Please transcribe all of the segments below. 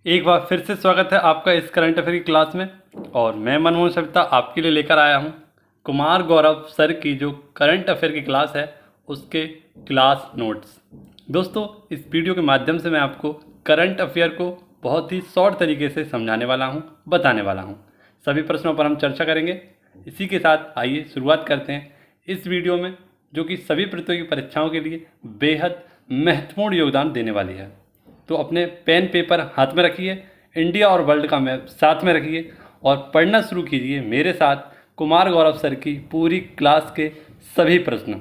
एक बार फिर से स्वागत है आपका इस करंट अफेयर की क्लास में। और मैं मनमोहन सविता आपके लिए लेकर आया हूँ कुमार गौरव सर की जो करंट अफेयर की क्लास है उसके क्लास नोट्स। दोस्तों, इस वीडियो के माध्यम से मैं आपको करंट अफेयर को बहुत ही शॉर्ट तरीके से समझाने वाला हूँ, बताने वाला हूँ। सभी प्रश्नों पर हम चर्चा करेंगे। इसी के साथ आइए शुरुआत करते हैं इस वीडियो में, जो कि सभी प्रतियोगी परीक्षाओं के लिए बेहद महत्वपूर्ण योगदान देने वाली है। तो अपने पेन पेपर हाथ में रखिए, इंडिया और वर्ल्ड का मैप साथ में रखिए और पढ़ना शुरू कीजिए मेरे साथ कुमार गौरव सर की पूरी क्लास के सभी प्रश्न।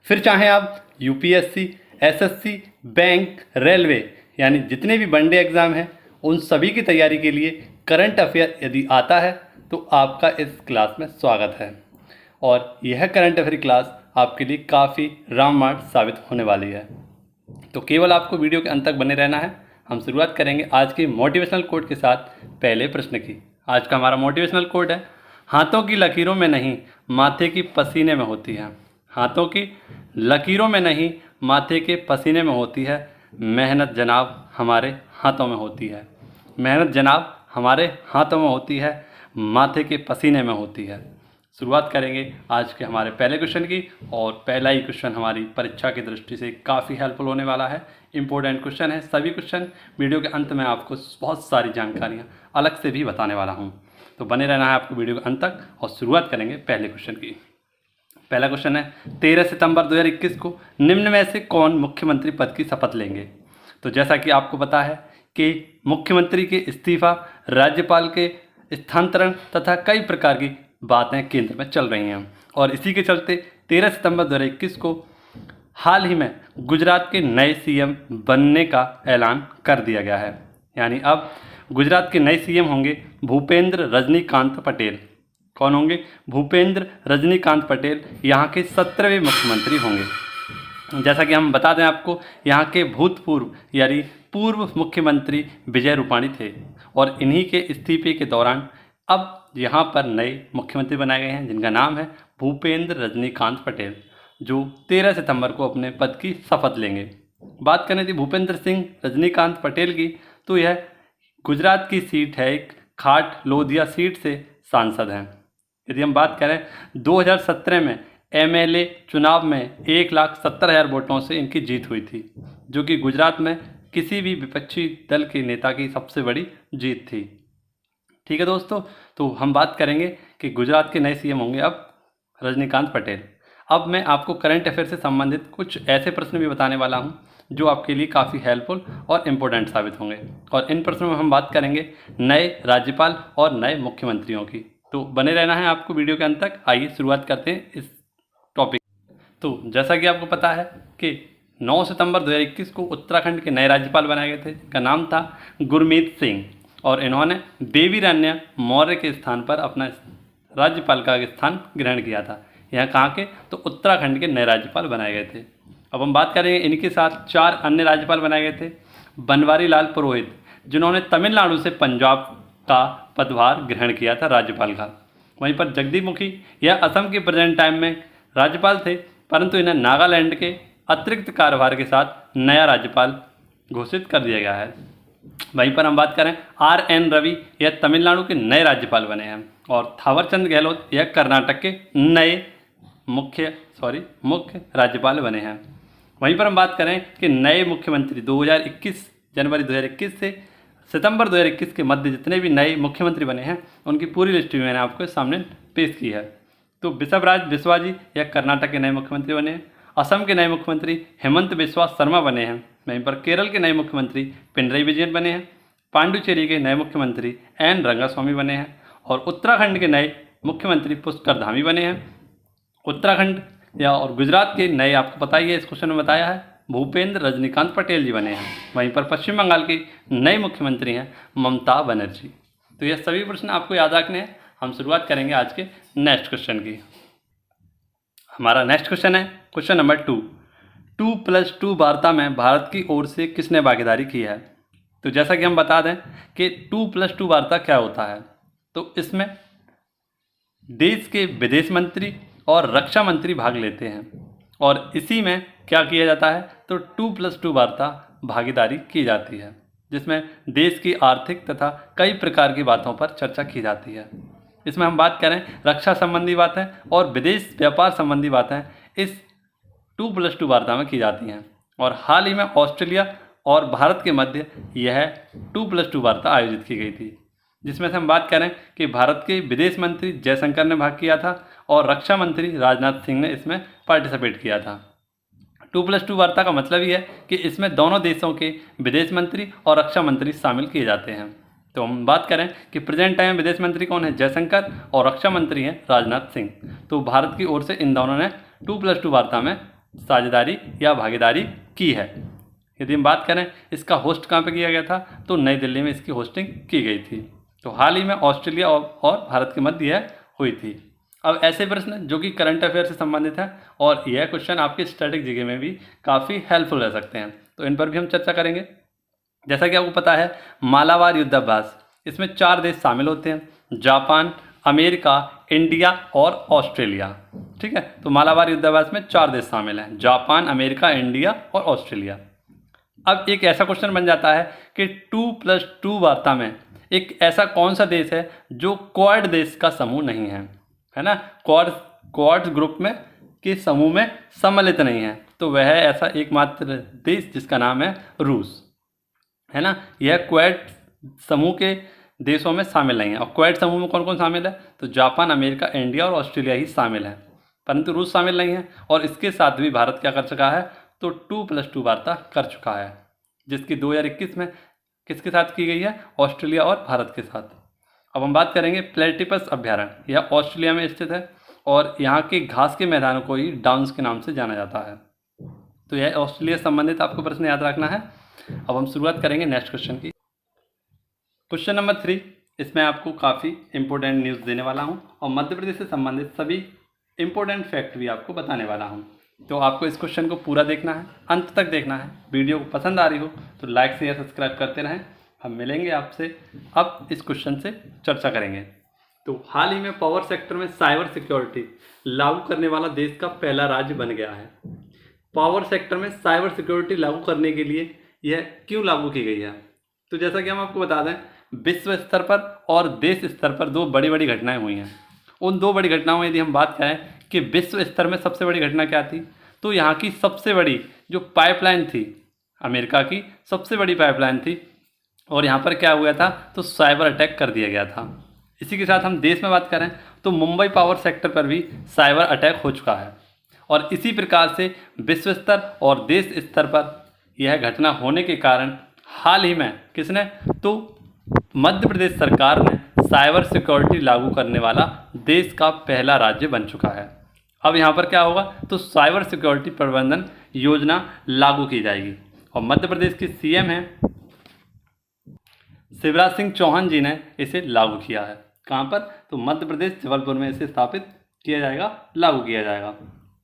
फिर चाहे आप यूपीएससी, एसएससी, बैंक, रेलवे यानी जितने भी वनडे एग्ज़ाम हैं उन सभी की तैयारी के लिए करंट अफेयर यदि आता है तो आपका इस क्लास में स्वागत है। और यह करंट अफेयर क्लास आपके लिए काफ़ी रामबाण साबित होने वाली है। तो केवल आपको वीडियो के अंत तक बने रहना है। हम शुरुआत करेंगे आज के मोटिवेशनल कोट के साथ पहले प्रश्न की। आज का हमारा मोटिवेशनल कोट है, हाथों की लकीरों में नहीं माथे की पसीने में होती है। हाथों की लकीरों में नहीं माथे के पसीने में होती है, मेहनत जनाब हमारे हाथों में होती है। मेहनत जनाब हमारे हाथों में होती है, माथे के पसीने में होती है। शुरुआत करेंगे आज के हमारे पहले क्वेश्चन की। और पहला ही क्वेश्चन हमारी परीक्षा की दृष्टि से काफ़ी हेल्पफुल होने वाला है। इंपॉर्टेंट क्वेश्चन है। सभी क्वेश्चन वीडियो के अंत में आपको बहुत सारी जानकारियाँ अलग से भी बताने वाला हूँ, तो बने रहना है आपको वीडियो के अंत तक। और शुरुआत करेंगे पहले क्वेश्चन की। पहला क्वेश्चन है, 13 सितंबर 2021 को निम्न में से कौन मुख्यमंत्री पद की शपथ लेंगे। तो जैसा कि आपको पता है कि मुख्यमंत्री के इस्तीफा, राज्यपाल के स्थानांतरण तथा कई प्रकार की बातें केंद्र में चल रही हैं। और इसी के चलते 13 सितंबर 2021 को हाल ही में गुजरात के नए सीएम बनने का ऐलान कर दिया गया है। यानी अब गुजरात के नए सीएम होंगे भूपेंद्र रजनीकांत पटेल। कौन होंगे? भूपेंद्र रजनीकांत पटेल यहाँ के 17वें मुख्यमंत्री होंगे। जैसा कि हम बता दें आपको, यहाँ के भूतपूर्व यानी पूर्व मुख्यमंत्री विजय रूपाणी थे और इन्हीं के इस्तीफे के दौरान अब यहाँ पर नए मुख्यमंत्री बनाए गए हैं जिनका नाम है भूपेंद्र रजनीकांत पटेल, जो 13 सितंबर को अपने पद की शपथ लेंगे। बात करनी थी भूपेंद्र सिंह रजनीकांत पटेल की, तो यह गुजरात की सीट है, एक खाट लोधिया सीट से सांसद हैं। यदि हम बात करें 2017 में एमएलए चुनाव में 1,70,000 वोटों से इनकी जीत हुई थी, जो कि गुजरात में किसी भी विपक्षी दल के नेता की सबसे बड़ी जीत थी। ठीक है दोस्तों, तो हम बात करेंगे कि गुजरात के नए सीएम होंगे अब रजनीकांत पटेल। अब मैं आपको करंट अफेयर से संबंधित कुछ ऐसे प्रश्न भी बताने वाला हूं जो आपके लिए काफ़ी हेल्पफुल और इम्पोर्टेंट साबित होंगे। और इन प्रश्नों में हम बात करेंगे नए राज्यपाल और नए मुख्यमंत्रियों की। तो बने रहना है आपको वीडियो के अंत तक। आइए शुरुआत करते हैं इस टॉपिक। तो जैसा कि आपको पता है कि 9 सितंबर 2021 को उत्तराखंड के नए राज्यपाल बनाए गए थे, जिनका नाम था गुरमीत सिंह। और इन्होंने बेबी रान्या मौर्य के स्थान पर अपना राज्यपाल का स्थान ग्रहण किया था। यहाँ कहाँ के? तो उत्तराखंड के नए राज्यपाल बनाए गए थे। अब हम बात करेंगे इनके साथ 4 अन्य राज्यपाल बनाए गए थे। बनवारी लाल पुरोहित, जिन्होंने तमिलनाडु से पंजाब का पदभार ग्रहण किया था राज्यपाल का। वहीं पर जगदीप मुखी, यह असम के प्रेजेंट टाइम में राज्यपाल थे, परंतु इन्हें नागालैंड के अतिरिक्त कार्यभार के साथ नया राज्यपाल घोषित कर दिया गया है। वहीं पर हम बात करें RN रवि, यह तमिलनाडु के नए राज्यपाल बने हैं। और थावरचंद गहलोत, यह कर्नाटक के नए मुख्य राज्यपाल बने हैं। वहीं पर हम बात करें कि नए मुख्यमंत्री 2021 जनवरी 2021 से सितंबर 2021 के मध्य जितने भी नए मुख्यमंत्री बने हैं उनकी पूरी लिस्ट भी मैंने आपको सामने पेश की है। तो बिशवराज बिस्वा जी, यह कर्नाटक के नए मुख्यमंत्री बने हैं। असम के नए मुख्यमंत्री हेमंत बिस्वा शर्मा बने हैं। वहीं पर केरल के नए मुख्यमंत्री पिनरई विजयन बने हैं। पांडुचेरी के नए मुख्यमंत्री एन रंगास्वामी बने हैं। और उत्तराखंड के नए मुख्यमंत्री पुष्कर धामी बने हैं। उत्तराखंड और गुजरात के नए आपको पता ही है, इस क्वेश्चन में बताया है, भूपेंद्र रजनीकांत पटेल जी बने हैं। वहीं पर पश्चिम बंगाल की नई मुख्यमंत्री हैं ममता बनर्जी। तो यह सभी प्रश्न आपको याद रखने हैं। हम शुरुआत करेंगे आज के नेक्स्ट क्वेश्चन की। हमारा नेक्स्ट क्वेश्चन है क्वेश्चन नंबर 2+2 वार्ता में भारत की ओर से किसने भागीदारी की है। तो जैसा कि हम बता दें कि 2+2 वार्ता क्या होता है, तो इसमें देश के विदेश मंत्री और रक्षा मंत्री भाग लेते हैं। और इसी में क्या किया जाता है, तो 2+2 वार्ता भागीदारी की जाती है। जिसमें देश की आर्थिक तथा कई प्रकार की बातों पर चर्चा की जाती है। इसमें हम बात करें रक्षा संबंधी बातें और विदेश व्यापार संबंधी बातें इस 2+2 वार्ता में की जाती हैं। और हाल ही में ऑस्ट्रेलिया और भारत के मध्य यह 2+2 वार्ता आयोजित की गई थी, जिसमें से हम बात करें कि भारत के विदेश मंत्री जयशंकर ने भाग किया था और रक्षा मंत्री राजनाथ सिंह ने इसमें पार्टिसिपेट किया था। 2+2 वार्ता का मतलब ही है कि इसमें दोनों देशों के विदेश मंत्री और रक्षा मंत्री शामिल किए जाते हैं। तो हम बात करें कि प्रेजेंट टाइम विदेश मंत्री कौन है, जयशंकर, और रक्षा मंत्री हैं राजनाथ सिंह। तो भारत की ओर से इन दोनों ने 2+2 वार्ता में साझेदारी या भागीदारी की है। यदि हम बात करें इसका होस्ट कहाँ पे किया गया था, तो नई दिल्ली में इसकी होस्टिंग की गई थी। तो हाल ही में ऑस्ट्रेलिया और भारत के मध्य यह हुई थी। अब ऐसे प्रश्न जो कि करंट अफेयर से संबंधित हैं और यह क्वेश्चन आपके स्टैटिक जीके में भी काफ़ी हेल्पफुल रह सकते हैं, तो इन पर भी हम चर्चा करेंगे। जैसा कि आपको पता है, मालाबार युद्धाभ्यास, इसमें 4 देश शामिल होते हैं, जापान, अमेरिका, इंडिया और ऑस्ट्रेलिया। ठीक है, तो मालाबार युद्धाभ्यास में 4 देश शामिल हैं, जापान, अमेरिका, इंडिया और ऑस्ट्रेलिया। अब एक ऐसा क्वेश्चन बन जाता है कि 2+2 वार्ता में एक ऐसा कौन सा देश है जो क्वाड देश का समूह नहीं है ना, क्वाड ग्रुप में के समूह में सम्मिलित नहीं है। तो वह है ऐसा एकमात्र देश जिसका नाम है रूस, है ना। यह क्वाड समूह के देशों में शामिल नहीं है। और क्वाड समूह में कौन कौन शामिल है, तो जापान, अमेरिका, इंडिया और ऑस्ट्रेलिया ही शामिल है, परंतु रूस शामिल नहीं है। और इसके साथ भी भारत क्या कर चुका है, तो 2+2 वार्ता कर चुका है, जिसकी 2021 में किसके साथ की गई है, ऑस्ट्रेलिया और भारत के साथ। अब हम बात करेंगे प्लेटिपस अभ्यारण्य, यह ऑस्ट्रेलिया में स्थित है और यहाँ के घास के मैदानों को ही डाउन्स के नाम से जाना जाता है। तो यह ऑस्ट्रेलिया संबंधित आपको प्रश्न याद रखना है। अब हम शुरुआत करेंगे नेक्स्ट क्वेश्चन की। क्वेश्चन नंबर 3, इसमें आपको काफ़ी इंपॉर्टेंट न्यूज़ देने वाला हूँ और मध्य प्रदेश से संबंधित सभी इंपॉर्टेंट फैक्ट भी आपको बताने वाला हूँ। तो आपको इस क्वेश्चन को पूरा देखना है, अंत तक देखना है। वीडियो को पसंद आ रही हो तो लाइक शेयर सब्सक्राइब करते रहें। हम मिलेंगे आपसे, अब इस क्वेश्चन से चर्चा करेंगे। तो हाल ही में पावर सेक्टर में साइबर सिक्योरिटी लागू करने वाला देश का पहला राज्य बन गया है। पावर सेक्टर में साइबर सिक्योरिटी लागू करने के लिए यह क्यों लागू की गई है, तो जैसा कि हम आपको बता दें, विश्व स्तर पर और देश स्तर पर 2 बड़ी बड़ी घटनाएं हुई हैं। उन 2 बड़ी घटनाओं में यदि हम बात करें कि विश्व स्तर में सबसे बड़ी घटना क्या थी, तो यहाँ की सबसे बड़ी जो पाइपलाइन थी, अमेरिका की सबसे बड़ी पाइपलाइन थी, और यहाँ पर क्या हुआ था, तो साइबर अटैक कर दिया गया था। इसी के साथ हम देश में बात करें तो मुंबई पावर सेक्टर पर भी साइबर अटैक हो चुका है। और इसी प्रकार से विश्व स्तर और देश स्तर पर यह घटना होने के कारण हाल ही में किसने, तो मध्य प्रदेश सरकार ने साइबर सिक्योरिटी लागू करने वाला देश का पहला राज्य बन चुका है। अब यहाँ पर क्या होगा, तो साइबर सिक्योरिटी प्रबंधन योजना लागू की जाएगी और मध्य प्रदेश के सीएम हैं शिवराज सिंह चौहान जी ने इसे लागू किया है। कहाँ पर, तो मध्य प्रदेश जबलपुर में इसे स्थापित किया जाएगा, लागू किया जाएगा।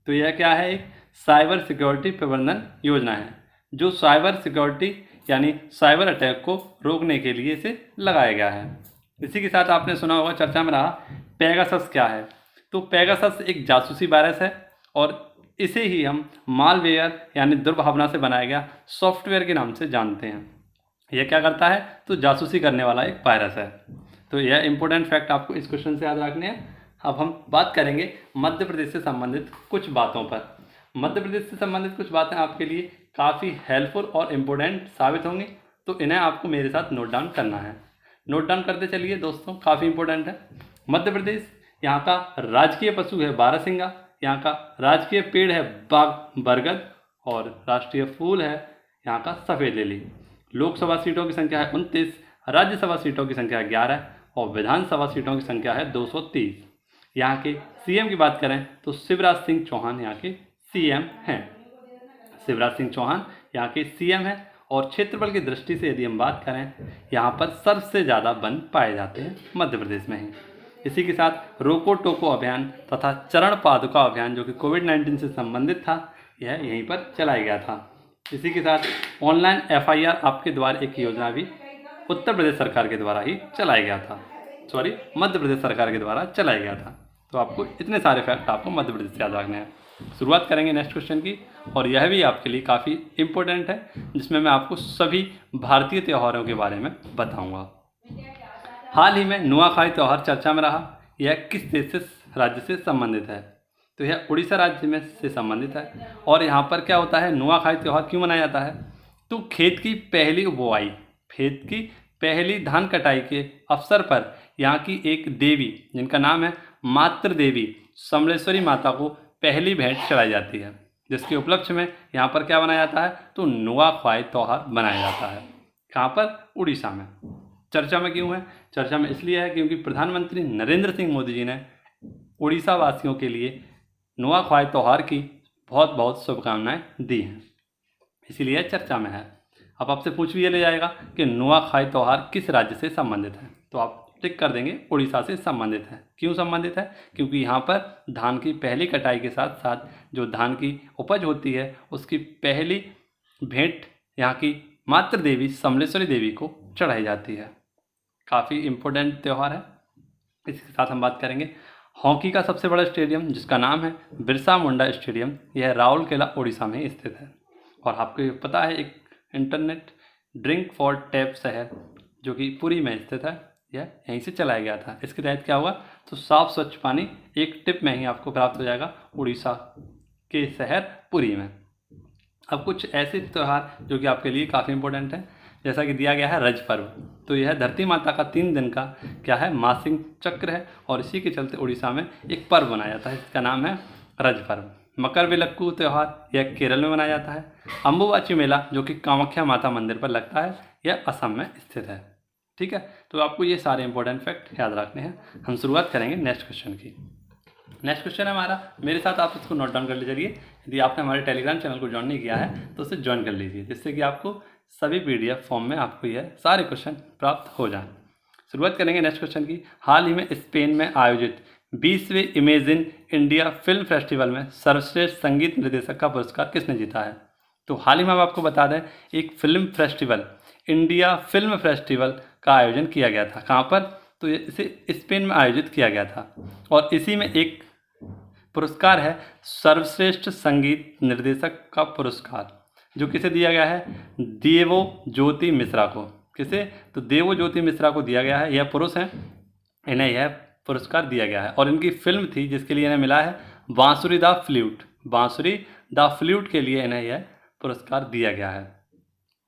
तो यह क्या है, एक साइबर सिक्योरिटी प्रबंधन योजना है जो साइबर सिक्योरिटी यानी साइबर अटैक को रोकने के लिए इसे लगाया गया है। इसी के साथ आपने सुना होगा, चर्चा में रहा, पेगासस क्या है, तो पेगासस एक जासूसी वायरस है और इसे ही हम मालवेयर यानी दुर्भावना से बनाया गया सॉफ्टवेयर के नाम से जानते हैं। यह क्या करता है, तो जासूसी करने वाला एक वायरस है। तो यह इंपॉर्टेंट फैक्ट आपको इस क्वेश्चन से याद रखने हैं। अब हम बात करेंगे मध्य प्रदेश से संबंधित कुछ बातों पर। मध्य प्रदेश से संबंधित कुछ बातें आपके लिए काफ़ी हेल्पफुल और इम्पोर्टेंट साबित होंगी, तो इन्हें आपको मेरे साथ नोट डाउन करना है। नोट डाउन करते चलिए दोस्तों, काफ़ी इंपॉर्टेंट है। मध्य प्रदेश, यहाँ का राजकीय पशु है बारहसिंगा, यहाँ का राजकीय पेड़ है बरगद और राष्ट्रीय फूल है यहाँ का सफ़ेद लिली। लोकसभा सीटों की संख्या है 29, राज्यसभा सीटों की संख्या है 11 और विधानसभा सीटों की संख्या है 230। यहाँ के सीएम की बात करें तो शिवराज सिंह चौहान यहाँ के सीएम हैं। शिवराज सिंह चौहान यहाँ के सीएम हैं और क्षेत्रफल की दृष्टि से यदि हम बात करें, यहाँ पर सबसे ज़्यादा वन पाए जाते हैं मध्य प्रदेश में ही। इसी के साथ रोको टोको अभियान तथा चरण पादुका अभियान जो कि कोविड-19 से संबंधित था, यह यहीं पर चलाया गया था। इसी के साथ ऑनलाइन एफआईआर आपके द्वारा एक योजना भी उत्तर प्रदेश सरकार के द्वारा ही चलाया गया था, मध्य प्रदेश सरकार के द्वारा चलाया गया था। तो आपको इतने सारे फैक्ट आपको मध्य प्रदेश से याद रखने हैं। शुरुआत करेंगे नेक्स्ट क्वेश्चन की, और यह भी आपके लिए काफ़ी इम्पोर्टेंट है, जिसमें मैं आपको सभी भारतीय त्योहारों के बारे में बताऊंगा। हाल ही में नुआखाई त्यौहार चर्चा में रहा। यह किस देश से राज्य से संबंधित है? तो यह उड़ीसा राज्य में से संबंधित है। और यहाँ पर क्या होता है, नुआखाई त्यौहार क्यों मनाया जाता है? तो खेत की पहली बुआई, खेत की पहली धान कटाई के अवसर पर यहाँ की एक देवी, जिनका नाम है मातृ देवी समलेश्वरी माता को पहली भेंट चढ़ाई जाती है, जिसके उपलक्ष्य में यहाँ पर क्या बनाया जाता है, तो नुआखाई त्यौहार मनाया जाता है। कहाँ पर? उड़ीसा में। चर्चा में क्यों है? चर्चा में इसलिए है क्योंकि प्रधानमंत्री नरेंद्र सिंह मोदी जी ने उड़ीसा वासियों के लिए नुआखाई त्यौहार की बहुत बहुत शुभकामनाएं दी हैं, इसीलिए चर्चा में है। अब आपसे पूछ भी ये ले जाएगा कि नुआखाई त्यौहार किस राज्य से संबंधित है, तो आप टिक कर देंगे उड़ीसा से संबंधित है। क्यों संबंधित है? क्योंकि यहाँ पर धान की पहली कटाई के साथ साथ जो धान की उपज होती है उसकी पहली भेंट यहाँ की मातृ देवी समलेश्वरी देवी को चढ़ाई जाती है। काफ़ी इम्पोर्टेंट त्यौहार है। इसके साथ हम बात करेंगे हॉकी का सबसे बड़ा स्टेडियम, जिसका नाम है बिरसा मुंडा स्टेडियम, यह राउरकेला उड़ीसा में स्थित है। और आपको ये पता है एक इंटरनेट ड्रिंक फॉर टैप शहर जो कि पुरी में स्थित है, यह यहीं से चलाया गया था। इसके तहत क्या हुआ, तो साफ स्वच्छ पानी एक टिप में ही आपको प्राप्त हो जाएगा उड़ीसा के शहर पुरी में। अब कुछ ऐसे त्यौहार जो कि आपके लिए काफ़ी इंपॉर्टेंट है, जैसा कि दिया गया है रज पर्व। तो यह धरती माता का 3 दिन का क्या है, मासिक चक्र है, और इसी के चलते उड़ीसा में एक पर्व मनाया जाता है, इसका नाम है रज पर्व। मकरविलक्कू त्यौहार यह केरल में मनाया जाता है। अम्बुबाची मेला जो कि कामाख्या माता मंदिर पर लगता है, यह असम में स्थित है। ठीक है, तो आपको ये सारे इंपॉर्टेंट फैक्ट याद रखने हैं। हम शुरुआत करेंगे नेक्स्ट क्वेश्चन की। नेक्स्ट क्वेश्चन है हमारा, मेरे साथ आप इसको नोट डाउन कर लीजिए। यदि आपने हमारे टेलीग्राम चैनल को ज्वाइन नहीं किया है तो उसे ज्वाइन कर लीजिए, जिससे कि आपको सभी PDF फॉर्म में आपको यह सारे क्वेश्चन प्राप्त हो जाएं। शुरुआत करेंगे नेक्स्ट क्वेश्चन की। हाल ही में स्पेन में आयोजित 20वें इमेजिन इंडिया फिल्म फेस्टिवल में सर्वश्रेष्ठ संगीत निर्देशक का पुरस्कार किसने जीता है? तो हाल ही में हम आपको बता दें, एक film festival, India film festival का आयोजन किया गया था। कहाँ पर? तो इसे स्पेन में आयोजित किया गया था, और इसी में एक पुरस्कार है सर्वश्रेष्ठ संगीत निर्देशक का पुरस्कार, जो किसे दिया गया है, देवो ज्योति मिश्रा को। किसे? तो देवो ज्योति मिश्रा को दिया गया है। यह पुरुष हैं, इन्हें यह पुरस्कार दिया गया है, और इनकी फिल्म थी जिसके लिए इन्हें मिला है बांसुरी द फ्लूट। बांसुरी द फ्लूट के लिए इन्हें यह पुरस्कार दिया गया है।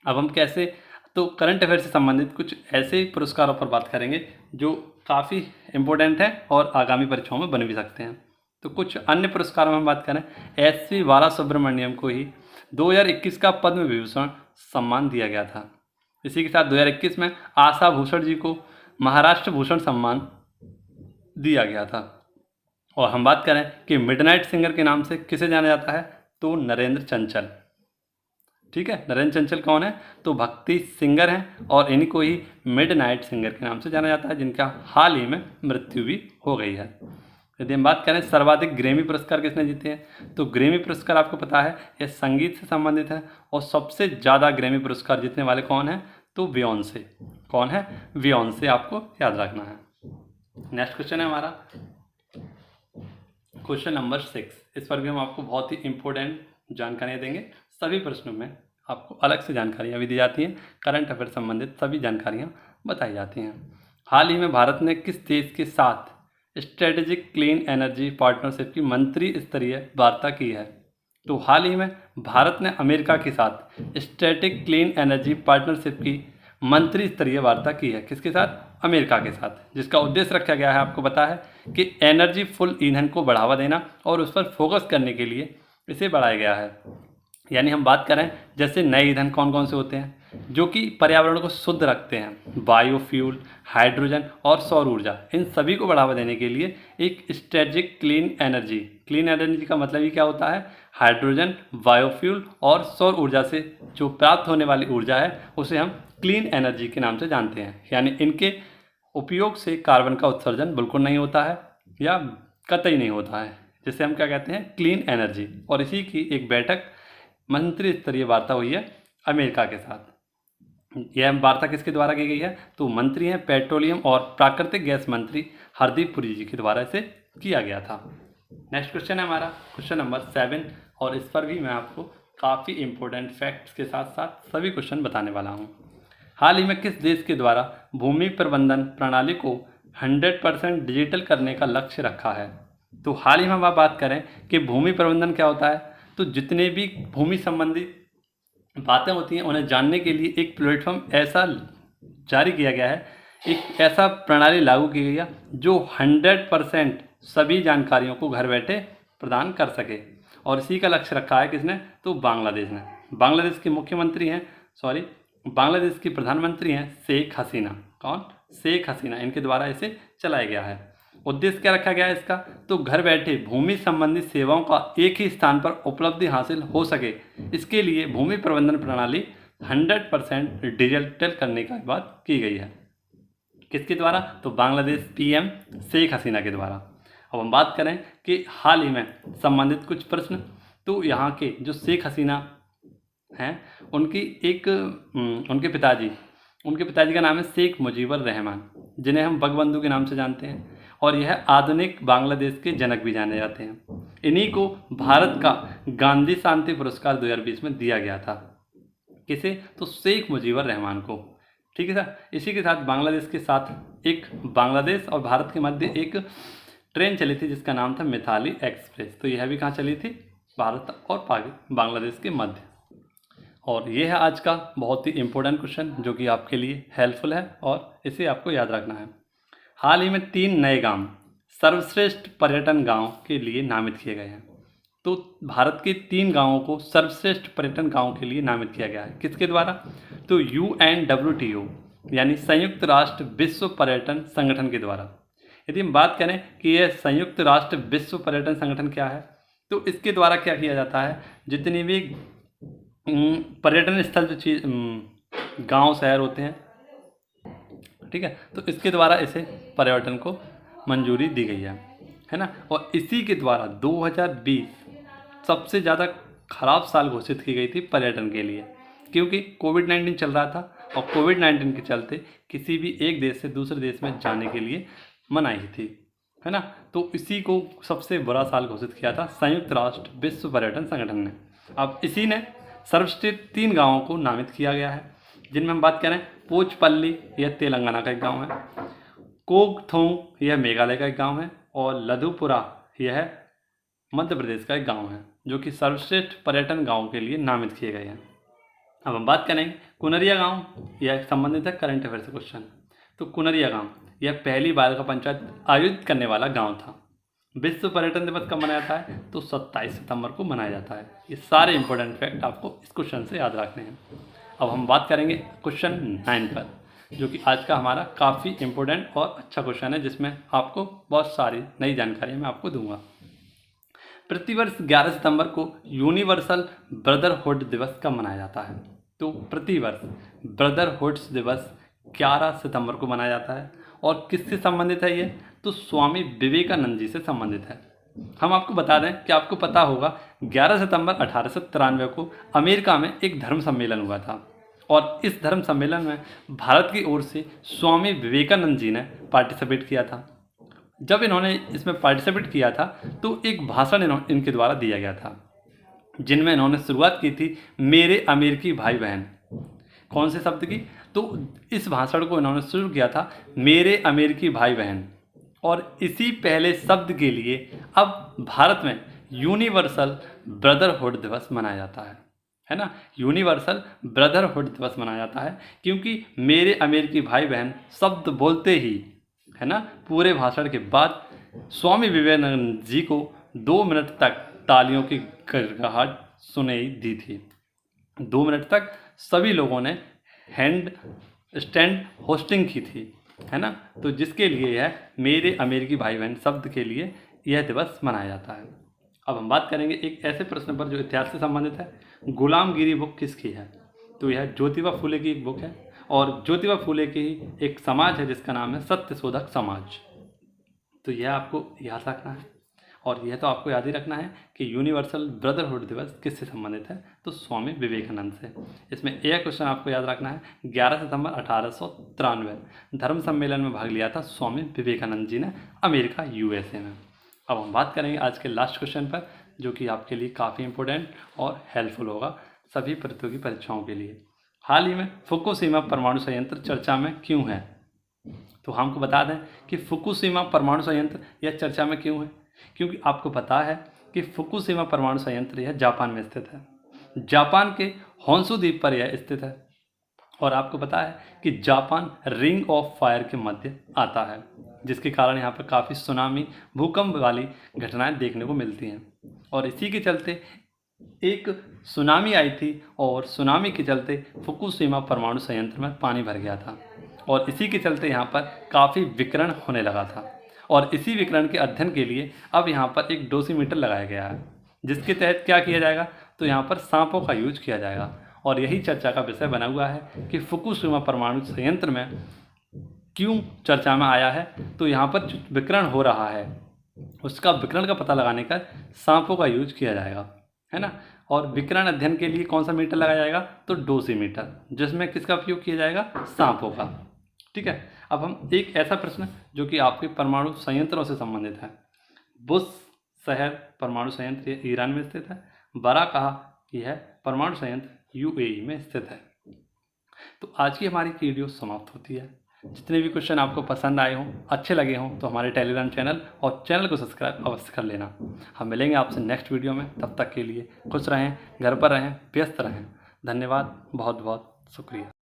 अब हम कैसे, तो करंट अफेयर से संबंधित कुछ ऐसे पुरस्कारों पर बात करेंगे जो काफ़ी इम्पोर्टेंट हैं और आगामी परीक्षाओं में बन भी सकते हैं। तो कुछ अन्य पुरस्कारों में हम बात करें, SV बालासुब्रमण्यम को ही 2021 का पद्म विभूषण सम्मान दिया गया था। इसी के साथ 2021 में आशा भूषण जी को महाराष्ट्र भूषण सम्मान दिया गया था। और हम बात करें कि मिडनाइट सिंगर के नाम से किसे जाना जाता है, तो नरेंद्र चंचल। ठीक है, नरेंद्र चंचल कौन है, तो भक्ति सिंगर हैं, और इन्हीं को ही मिडनाइट सिंगर के नाम से जाना जाता है, जिनका हाल ही में मृत्यु भी हो गई है। यदि हम बात करें सर्वाधिक ग्रैमी पुरस्कार किसने जीते हैं, तो ग्रैमी पुरस्कार आपको पता है यह संगीत से संबंधित है, और सबसे ज़्यादा ग्रैमी पुरस्कार जीतने वाले कौन हैं, तो बियॉन्से। कौन है? बियॉन्से, आपको याद रखना है। नेक्स्ट क्वेश्चन है हमारा क्वेश्चन नंबर 6। इस पर भी हम आपको बहुत ही इंपॉर्टेंट जानकारियाँ देंगे। सभी प्रश्नों में आपको अलग से जानकारियाँ भी दी जाती हैं, करंट अफेयर संबंधित सभी जानकारियाँ बताई जाती हैं। हाल ही में भारत ने किस देश के साथ स्ट्रेटेजिक क्लीन एनर्जी पार्टनरशिप की मंत्री स्तरीय वार्ता की है? तो हाल ही में भारत ने अमेरिका के साथ स्ट्रेटेजिक क्लीन एनर्जी पार्टनरशिप की मंत्री स्तरीय वार्ता की है। किसके साथ? अमेरिका के साथ, जिसका उद्देश्य रखा गया है, आपको पता है कि एनर्जी फुल ईंधन को बढ़ावा देना और उस पर फोकस करने के लिए इसे बढ़ाया गया है। यानी हम बात करें जैसे नए ईंधन कौन कौन से होते हैं जो कि पर्यावरण को शुद्ध रखते हैं, बायोफ्यूल, हाइड्रोजन और सौर ऊर्जा, इन सभी को बढ़ावा देने के लिए एक strategic clean energy, clean energy का मतलब ही क्या होता है, हाइड्रोजन, बायोफ्यूल और सौर ऊर्जा से जो प्राप्त होने वाली ऊर्जा है उसे हम क्लीन एनर्जी के नाम से जानते हैं। यानी इनके उपयोग से कार्बन का उत्सर्जन बिल्कुल नहीं होता है या कतई नहीं होता है, जिसे हम क्या कहते हैं, क्लीन एनर्जी। और इसी की एक बैठक मंत्री स्तरीय वार्ता हुई है अमेरिका के साथ। यह वार्ता किसके द्वारा की गई है, तो मंत्री हैं पेट्रोलियम और प्राकृतिक गैस मंत्री हरदीप पुरी जी के द्वारा इसे किया गया था। नेक्स्ट क्वेश्चन है हमारा क्वेश्चन नंबर 7 और इस पर भी मैं आपको काफ़ी इंपॉर्टेंट फैक्ट्स के साथ साथ सभी क्वेश्चन बताने वाला हूँ। हाल ही में किस देश के द्वारा भूमि प्रबंधन प्रणाली को 100% डिजिटल करने का लक्ष्य रखा है? तो हाल ही में हम बात करें कि भूमि प्रबंधन क्या होता है, तो जितने भी भूमि संबंधी बातें होती हैं उन्हें जानने के लिए एक प्लेटफॉर्म ऐसा जारी किया गया है, एक ऐसा प्रणाली लागू की गई है जो 100% सभी जानकारियों को घर बैठे प्रदान कर सके। और इसी का लक्ष्य रखा है किसने? तो बांग्लादेश ने। बांग्लादेश के मुख्यमंत्री हैं बांग्लादेश की प्रधानमंत्री हैं शेख हसीना। कौन? शेख हसीना। इनके द्वारा इसे चलाया गया है। उद्देश्य क्या रखा गया है इसका? तो घर बैठे भूमि संबंधी सेवाओं का एक ही स्थान पर उपलब्धि हासिल हो सके, इसके लिए भूमि प्रबंधन प्रणाली 100% डिजिटल करने की बात की गई है। किसके द्वारा? तो बांग्लादेश पीएम शेख हसीना के द्वारा। अब हम बात करें कि हाल ही में संबंधित कुछ प्रश्न, तो यहाँ के जो शेख हसीना हैं उनके पिताजी का नाम है शेख मुजीबुर रहमान, जिन्हें हम बंगबंधु के नाम से जानते हैं, और यह आधुनिक बांग्लादेश के जनक भी जाने जाते हैं। इन्हीं को भारत का गांधी शांति पुरस्कार 2020 में दिया गया था। किसे? तो शेख मुजीबुर रहमान को। ठीक है सर। इसी के साथ बांग्लादेश के साथ एक बांग्लादेश और भारत के मध्य एक ट्रेन चली थी जिसका नाम था मिताली एक्सप्रेस। तो यह भी कहाँ चली थी? भारत और बांग्लादेश के मध्य। और यह है आज का बहुत ही इम्पोर्टेंट क्वेश्चन जो कि आपके लिए हेल्पफुल है और इसे आपको याद रखना है। हाल ही में 3 नए गांव सर्वश्रेष्ठ पर्यटन गांव के लिए नामित किए गए हैं। तो भारत के 3 गांवों को सर्वश्रेष्ठ पर्यटन गांव के लिए नामित किया गया है। किसके द्वारा? तो UNWTO यानी संयुक्त राष्ट्र विश्व पर्यटन संगठन के द्वारा। यदि हम बात करें कि यह संयुक्त राष्ट्र विश्व पर्यटन संगठन क्या है, तो इसके द्वारा क्या किया जाता है, जितनी भी पर्यटन स्थल जो चीज गांव शहर होते हैं, ठीक है, तो इसके द्वारा इसे पर्यटन को मंजूरी दी गई है ना। और इसी के द्वारा 2020 सबसे ज़्यादा खराब साल घोषित की गई थी पर्यटन के लिए, क्योंकि कोविड-19 चल रहा था और कोविड-19 के चलते किसी भी एक देश से दूसरे देश में जाने के लिए मनाही थी, है ना। तो इसी को सबसे बुरा साल घोषित किया था संयुक्त राष्ट्र विश्व पर्यटन संगठन ने। अब इसी ने सर्वश्रेष्ठ 3 गांवों को नामित किया गया है, जिनमें हम बात करें पोचपल्ली, यह तेलंगाना का एक गांव है, कोकथोंग यह मेघालय का एक गांव है, और लधुपुरा यह मध्य प्रदेश का एक गांव है, जो कि सर्वश्रेष्ठ पर्यटन गांव के लिए नामित किए गए हैं। अब हम बात करेंगे कुनरिया गांव, यह संबंधित है करंट अफेयर से क्वेश्चन। तो कुनरिया गांव यह पहली बालिका पंचायत आयोजित करने वाला गांव था। विश्व पर्यटन दिवस कब मनाया जाता है? तो 27 सितंबर को मनाया जाता है। ये सारे इंपॉर्टेंट फैक्ट आपको इस क्वेश्चन से याद रखने हैं। अब हम बात करेंगे क्वेश्चन 9 पर, जो कि आज का हमारा काफ़ी इंपॉर्टेंट और अच्छा क्वेश्चन है, जिसमें आपको बहुत सारी नई जानकारी मैं आपको दूंगा। प्रतिवर्ष 11 सितंबर को यूनिवर्सल ब्रदरहुड दिवस कब मनाया जाता है? तो प्रतिवर्ष ब्रदरहुड दिवस 11 सितंबर को मनाया जाता है। और किससे संबंधित है ये? तो स्वामी विवेकानंद जी से संबंधित है। हम आपको बता दें कि आपको पता होगा 11 सितंबर 1893 को अमेरिका में एक धर्म सम्मेलन हुआ था, और इस धर्म सम्मेलन में भारत की ओर से स्वामी विवेकानंद जी ने पार्टिसिपेट किया था। जब इन्होंने इसमें पार्टिसिपेट किया था तो एक भाषण इनके द्वारा दिया गया था, जिनमें इन्होंने शुरुआत की थी मेरे अमेरिकी भाई बहन। कौन से शब्द की? तो इस भाषण को इन्होंने शुरू किया था मेरे अमेरिकी भाई बहन। और इसी पहले शब्द के लिए अब भारत में यूनिवर्सल ब्रदरहुड दिवस मनाया जाता है ना। यूनिवर्सल ब्रदरहुड दिवस मनाया जाता है क्योंकि मेरे अमेरिकी भाई बहन शब्द बोलते ही, है ना, पूरे भाषण के बाद स्वामी विवेकानंद जी को 2 मिनट तक तालियों की गड़गड़ाहट सुनाई दी थी। 2 मिनट तक सभी लोगों ने हैंड स्टैंड होस्टिंग की थी, है ना। तो जिसके लिए यह मेरे अमेरिकी भाई बहन शब्द के लिए यह दिवस मनाया जाता है। अब हम बात करेंगे एक ऐसे प्रश्न पर जो इतिहास से संबंधित है। गुलामगिरी बुक किसकी है? तो यह ज्योतिबा फुले की एक बुक है, और ज्योतिबा फुले की एक समाज है जिसका नाम है सत्यशोधक समाज। तो यह आपको याद रखना है, और यह तो आपको याद ही रखना है कि यूनिवर्सल ब्रदरहुड दिवस किससे संबंधित है? तो स्वामी विवेकानंद से। इसमें एक क्वेश्चन आपको याद रखना है, 11 सितंबर 1893 धर्म सम्मेलन में भाग लिया था स्वामी विवेकानंद जी ने, अमेरिका USA में। अब हम बात करेंगे आज के लास्ट क्वेश्चन पर, जो कि आपके लिए काफ़ी इंपॉर्टेंट और हेल्पफुल होगा सभी प्रतियोगी परीक्षाओं के लिए। हाल ही में फुकुशिमा परमाणु संयंत्र चर्चा में क्यों है? तो हमको बता दें कि फुकुशिमा परमाणु संयंत्र यह चर्चा में क्यों है, क्योंकि आपको पता है कि फुकुशिमा परमाणु संयंत्र यह जापान में स्थित है। जापान के होन्शु द्वीप पर यह स्थित है और आपको पता है कि जापान रिंग ऑफ फायर के मध्य आता है, जिसके कारण यहाँ पर काफ़ी सुनामी, भूकंप वाली घटनाएं देखने को मिलती हैं। और इसी के चलते एक सुनामी आई थी और सुनामी के चलते फुकुशिमा परमाणु संयंत्र में पानी भर गया था और इसी के चलते यहाँ पर काफ़ी विकिरण होने लगा था। और इसी विकिरण के अध्ययन के लिए अब यहाँ पर एक डोसीमीटर लगाया गया है, जिसके तहत क्या किया जाएगा, तो यहाँ पर सांपों का यूज किया जाएगा। और यही चर्चा का विषय बना हुआ है कि फुकुशिमा परमाणु संयंत्र में क्यों चर्चा में आया है। तो यहाँ पर जो विकिरण हो रहा है उसका विकिरण का पता लगाने का सांपों का यूज किया जाएगा, है ना। और विकिरण अध्ययन के लिए कौन सा मीटर लगाया जाएगा, तो डोसीमीटर, जिसमें किसका उपयोग किया जाएगा, सांपों का। ठीक है। अब हम एक ऐसा प्रश्न जो कि आपके परमाणु संयंत्रों से संबंधित है। बुश शहर परमाणु संयंत्र ये ईरान में स्थित है। बरा कहा कि यह परमाणु संयंत्र यूएई में स्थित है। तो आज की हमारी वीडियो समाप्त होती है। जितने भी क्वेश्चन आपको पसंद आए हों, अच्छे लगे हों, तो हमारे टेलीग्राम चैनल और चैनल को सब्सक्राइब अवश्य कर लेना। हम मिलेंगे आपसे नेक्स्ट वीडियो में। तब तक के लिए खुश रहें, घर पर रहें, व्यस्त रहें। धन्यवाद, बहुत बहुत शुक्रिया।